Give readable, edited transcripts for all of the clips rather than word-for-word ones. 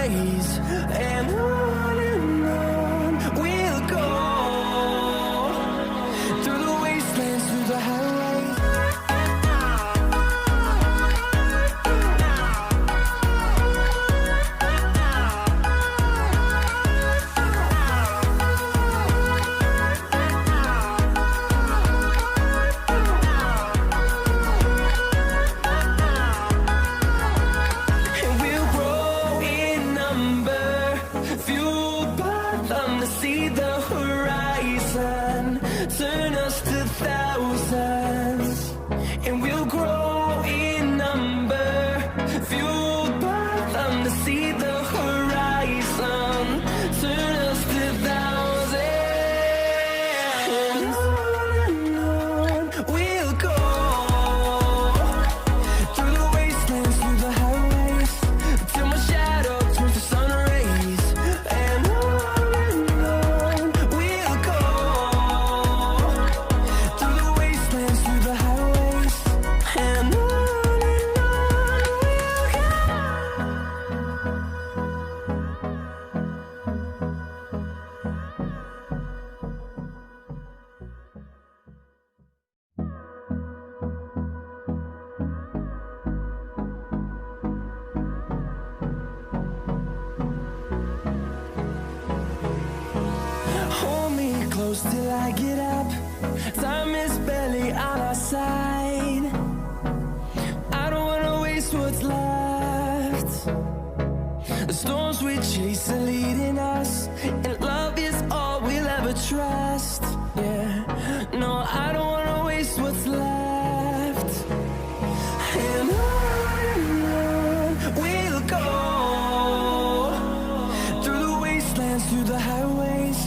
rays, and on we'll go, through the wastelands, through the highways. See the horizon, turn us to thousands, and we'll grow in number, fueled by them to see the horizon, turn us to thousands, and on we'll go, through the wastelands, through the highways, till my shadow turns to sun rays, and till I get up. Time is barely on our side. I don't wanna waste what's left. The storms we chase are leading us, and love is all we'll ever trust. Yeah, no, I don't wanna waste what's left. And on we'll go, through the wastelands, through the highways,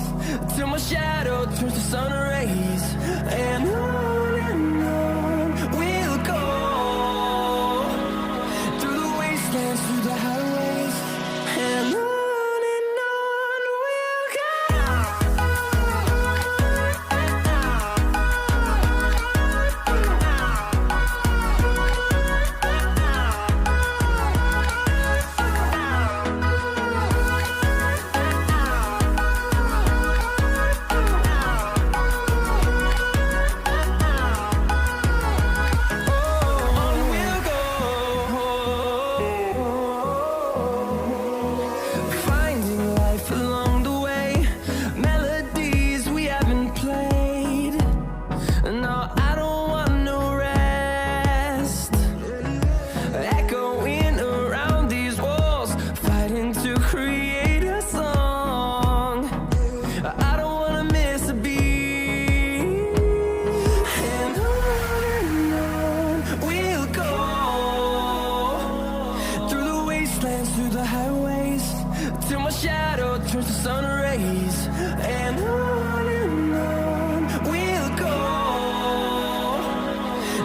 till my shadow turns to sun rays, and on we'll go, through the wastelands, through the highways, and on we'll go. Through the highways, till my shadow turns to sun rays, and on we'll go,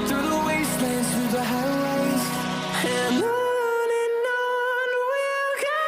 through the wastelands, through the highways, and on we'll go.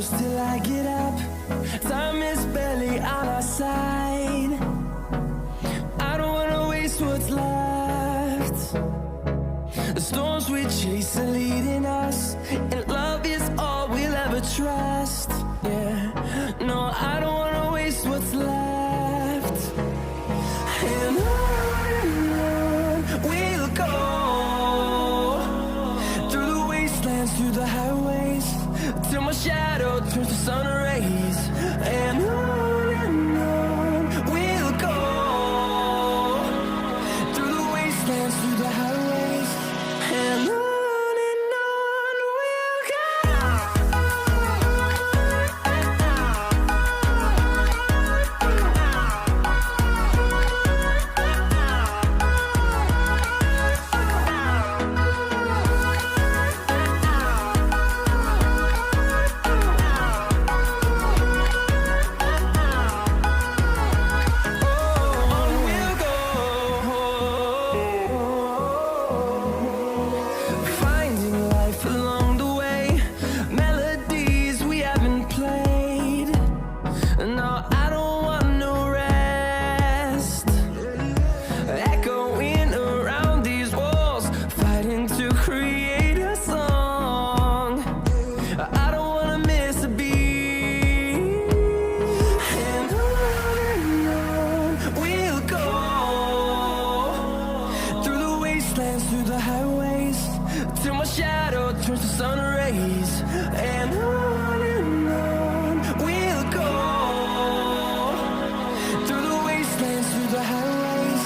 close till I get up. Time is barely on our side. I don't wanna waste what's left. The storms we chase are leading us, and love is all we'll ever trust. Yeah, no, I don't wanna waste what's left. And on we'll go, through the wastelands, through the highways, till my shadow turns to sun rays. And on we'll go, through the wastelands, through the highways, and on we'll go. Through the highways, till my shadow turns to sun rays. And on we'll go, through the wastelands, through the highways,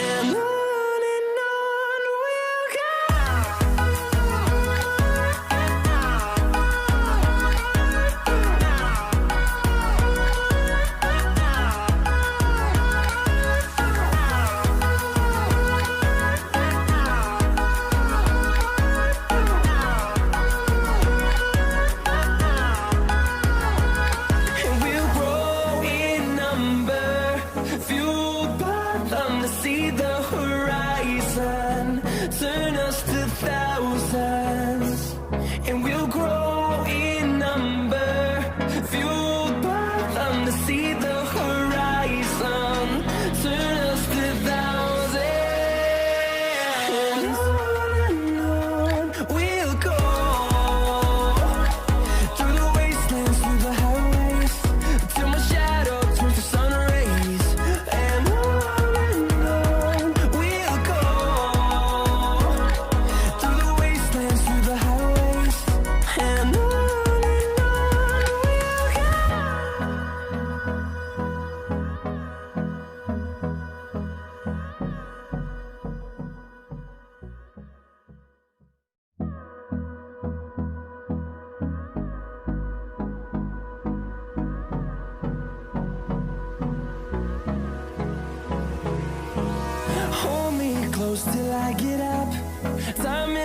and on we'll go. Turn us to thousands, and we'll grow in number, fueled by them to see the horizon. Turn us to thousands, and on we'll go, through the wastelands, through the highways, till my shadow turns to sun rays. And on we'll go, through the wastelands, through the highways, and on we'll go. Hold me close till I get up. Time